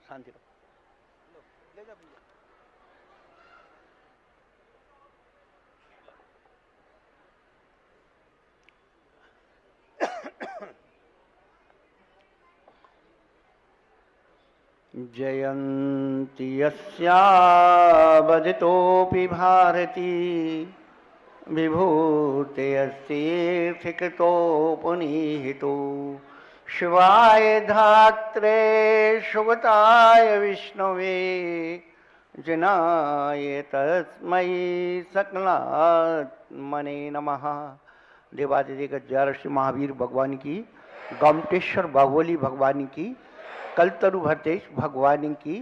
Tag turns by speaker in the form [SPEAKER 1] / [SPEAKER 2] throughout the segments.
[SPEAKER 1] शांति रहो। ले जा भैया। जयन्ति यस्या वदितोऽपि भारती विभूतिर्थिकृतो पुनीहितो शिवाय धात्रे शुभताय विष्णवे जिनाय तस्मै सकलात्मने नमः। देवादिदेव जय महावीर भगवान की, गोमटेश्वर बाहुबली भगवान की, कलतरु भरतेश भगवान की,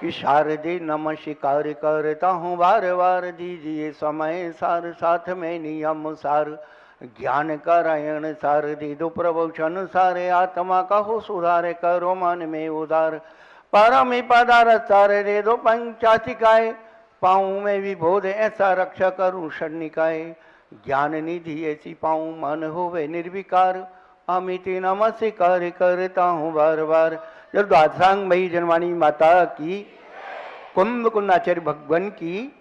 [SPEAKER 1] कि शारदे नम शिकार करता हूँ बार बार दीजिए समय सार साथ में नियम सार ज्ञान का रायण सार दे दो प्रवचन सारे आत्मा का हो सुधार करो मन में उदार परम पदार सार दे दो पंचाशिकाय पाऊँ में विबोध ऐसा रक्षा करूँ षण्निकाय ज्ञान निधि ऐसी पाऊँ मन होवे निर्विकार अमित नमस्कार करता हूँ बार बार। जब द्वादशांग मई जनवाणी माता की, कुंभ कुंडाचार्य भगवान की,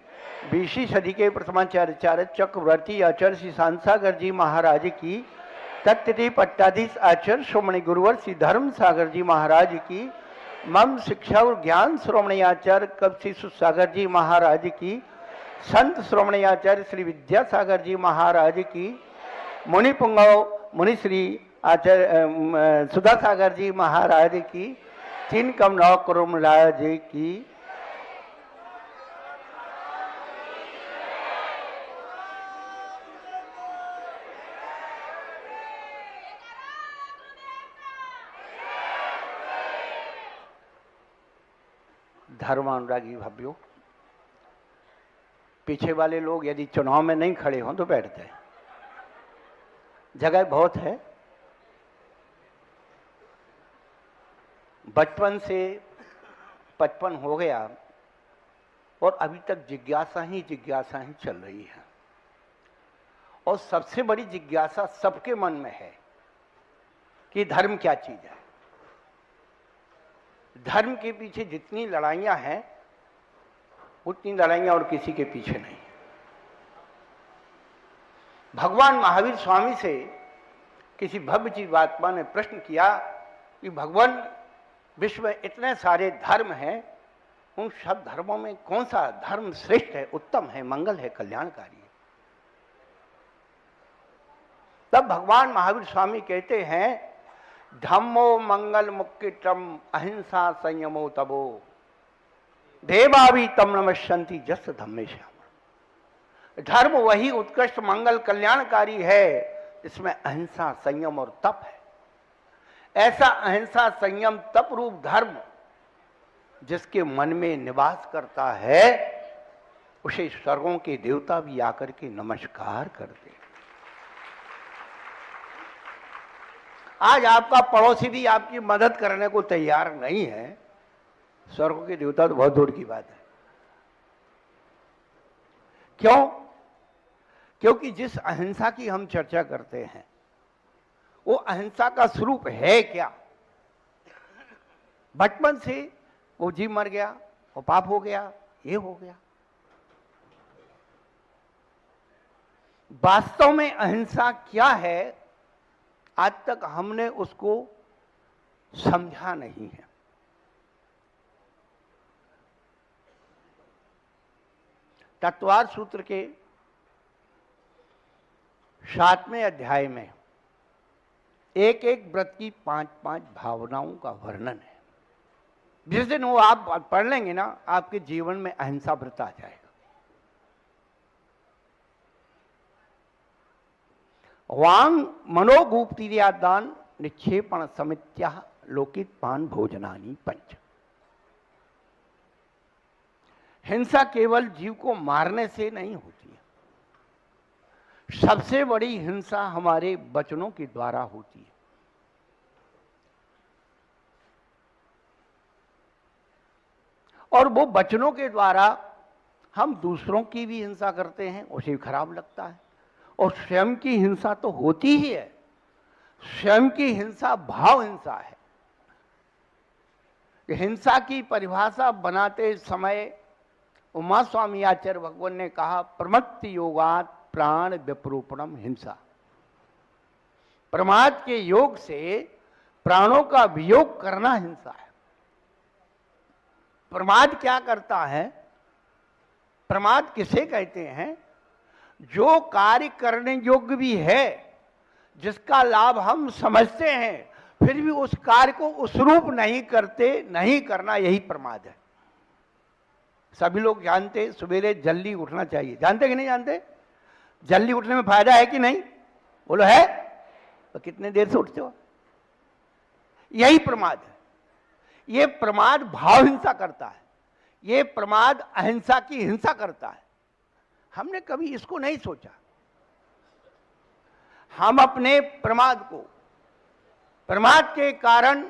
[SPEAKER 1] 20वीं सदी के प्रथमाचार्य चक्रवर्ती आचार्य श्री शांतासागर जी महाराज की, तत्ति पट्टाधीश आचार्य श्रोमणी गुरुवर श्री धर्म सागर जी महाराज की, मम शिक्षा और ज्ञान श्रोमणी आचार्य कब श्री सुसागर जी महाराज की, संत श्रोमणी आचार्य श्री विद्यासागर जी महाराज की, मुनि पुंगव मुनि श्री आचार्य सुधा सागर जी महाराज की, तीन कम नौ कुरुमराज की, धर्मानुरागी भाइयों, पीछे वाले लोग यदि चुनाव में नहीं खड़े हों तो बैठते हैं, जगह बहुत है। बचपन से 55 हो गया और अभी तक जिज्ञासा ही चल रही है। और सबसे बड़ी जिज्ञासा सबके मन में है कि धर्म क्या चीज है। धर्म के पीछे जितनी लड़ाइयां हैं उतनी लड़ाइयां और किसी के पीछे नहीं। भगवान महावीर स्वामी से किसी भव्य जीवात्मा ने प्रश्न किया कि भगवान, विश्व में इतने सारे धर्म हैं, उन सब धर्मों में कौन सा धर्म श्रेष्ठ है, उत्तम है, मंगल है, कल्याणकारी है। तब भगवान महावीर स्वामी कहते हैं, धम्मो मंगल मुक्तितम अहिंसा संयमो तबो देवावी तम नमस्यन्ति जस धम्मेश्याम। धर्म वही उत्कृष्ट मंगल कल्याणकारी है इसमें अहिंसा संयम और तप है। ऐसा अहिंसा संयम तप रूप धर्म जिसके मन में निवास करता है उसे स्वर्गों के देवता भी आकर के नमस्कार करते। आज आपका पड़ोसी भी आपकी मदद करने को तैयार नहीं है, स्वर्गों के देवता तो बहुत दूर की बात है। क्यों? क्योंकि जिस अहिंसा की हम चर्चा करते हैं वो अहिंसा का स्वरूप है क्या? बचपन से वो जीव मर गया, वो पाप हो गया, ये हो गया। वास्तव में अहिंसा क्या है आज तक हमने उसको समझा नहीं है। तत्वार सूत्र के 7वें अध्याय में एक एक व्रत की 5-5 भावनाओं का वर्णन है। जिस दिन वो आप पढ़ लेंगे ना, आपके जीवन में अहिंसा व्रत आ जाएगा। वांग मनोगुप्तिर्यादान निक्षेपण समित्या लोकित पान भोजनानि पंच। हिंसा केवल जीव को मारने से नहीं होती है, सबसे बड़ी हिंसा हमारे वचनों के द्वारा होती है। और वो वचनों के द्वारा हम दूसरों की भी हिंसा करते हैं, उसे भी खराब लगता है। और स्वयं की हिंसा तो होती ही है। स्वयं की हिंसा भाव हिंसा है। कि हिंसा की परिभाषा बनाते समय उमा स्वामी आचार्य भगवान ने कहा, प्रमत्ति योगात प्राण विप्रूपणम हिंसा। प्रमाद के योग से प्राणों का वियोग करना हिंसा है। प्रमाद क्या करता है? प्रमाद किसे कहते हैं? जो कार्य करने योग्य भी है, जिसका लाभ हम समझते हैं, फिर भी उस कार्य को उस रूप नहीं करते, नहीं करना, यही प्रमाद है। सभी लोग जानते सवेरे जल्दी उठना चाहिए, जानते कि नहीं जानते? जल्दी उठने में फायदा है कि नहीं? बोलो है? तो कितने देर से उठते हो? यही प्रमाद है। ये प्रमाद भाव हिंसा करता है, ये प्रमाद अहिंसा की हिंसा करता है। हमने कभी इसको नहीं सोचा। हम अपने प्रमाद को, प्रमाद के कारण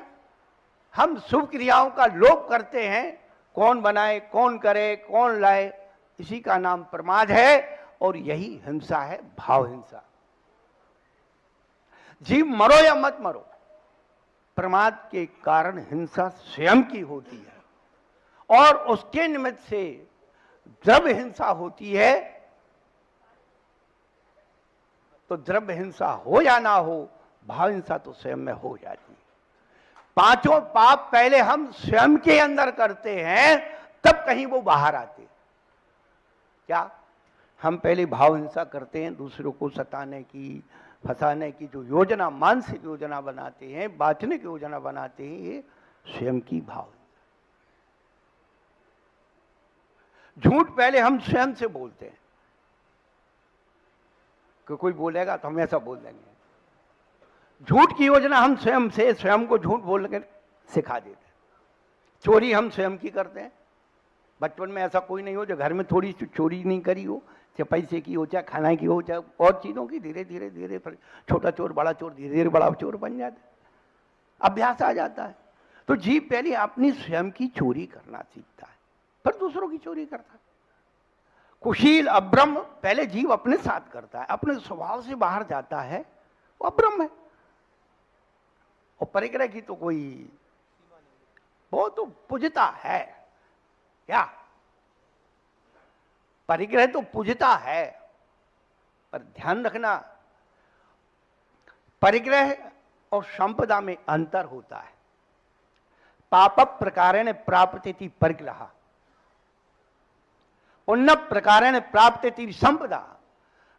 [SPEAKER 1] हम शुभ क्रियाओं का लोभ करते हैं। कौन बनाए, कौन करे, कौन लाए, इसी का नाम प्रमाद है, और यही हिंसा है, भाव हिंसा। जीव मरो या मत मरो, प्रमाद के कारण हिंसा स्वयं की होती है, और उसके निमित्त से द्रव्य हिंसा होती है। तो द्रव्य हिंसा हो या ना हो, भाव हिंसा तो स्वयं में हो जाती है। पांचों पाप पहले हम स्वयं के अंदर करते हैं, तब कहीं वो बाहर आते। क्या हम पहले भाव हिंसा करते हैं, दूसरों को सताने की, फंसाने की जो योजना, मानसिक योजना बनाते हैं, बांटने की योजना बनाते हैं, ये स्वयं की भाव। झूठ पहले हम स्वयं से बोलते हैं कि कोई बोलेगा तो हम ऐसा बोल देंगे। झूठ की योजना हम स्वयं से, स्वयं को झूठ बोल के सिखा देते हैं। चोरी हम स्वयं की करते हैं। बचपन में ऐसा कोई नहीं हो जो घर में थोड़ी चोरी नहीं करी हो, चाहे पैसे की हो, चाहे खाना की हो, चाहे और चीज़ों की। धीरे धीरे धीरे छोटा चोर बड़ा चोर, धीरे धीरे बड़ा चोर बन जाता है, अभ्यास आ जाता है। तो जीव पहले अपनी स्वयं की चोरी करना सीखता है, फिर दूसरों की चोरी करता है। कुशील अब्रह्म पहले जीव अपने साथ करता है, अपने स्वभाव से बाहर जाता है, वो अब्रह्म है। और परिग्रह की तो कोई, वो तो पूजता है। क्या परिग्रह तो पूजता है, पर ध्यान रखना, परिग्रह और संपदा में अंतर होता है। पाप प्रकारेण प्राप्यते परिग्रह, पुण्य प्रकारेण प्राप्यते संपदा।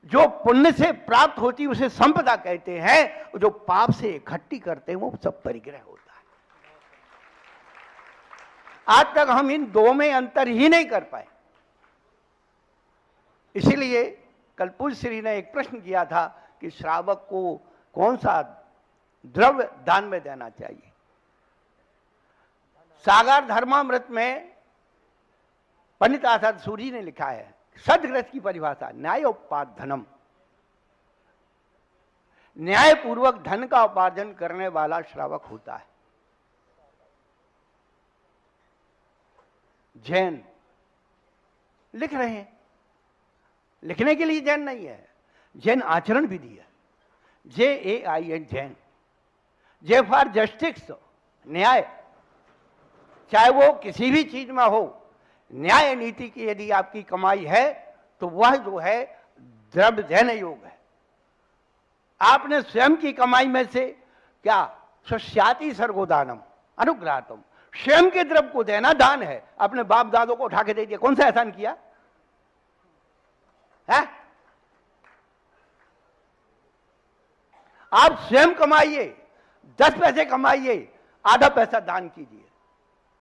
[SPEAKER 1] जो पुण्य से प्राप्त होती है उसे संपदा कहते हैं, और जो पाप से इकट्ठी करते हैं वो सब परिग्रह होता है। आज तक हम इन दो में अंतर ही नहीं कर पाए। इसीलिए कल पूज्य श्री ने एक प्रश्न किया था कि श्रावक को कौन सा द्रव्य दान में देना चाहिए। सागर धर्मामृत में पंडित आचार्य सूरी ने लिखा है, सदग्रस्त की परिभाषा, न्यायोपात धनम। न्यायपूर्वक धन का उपार्जन करने वाला श्रावक होता है। जैन लिख रहे हैं, लिखने के लिए जैन नहीं है, जैन आचरण विधि है। JAIN Jain, J for justice, न्याय। चाहे वो किसी भी चीज में हो, न्याय नीति की यदि आपकी कमाई है तो वह जो है द्रव्य जैन योग है। आपने स्वयं की कमाई में से क्या, स्वस्याति सर्गोदानम अनुग्रहतम, स्वयं के द्रव्य को देना दान है। अपने बाप दादों को उठा के दे दिया, कौन सा एहसान किया है? आप स्वयं कमाइए, 10 पैसे कमाइए, आधा पैसा दान कीजिए।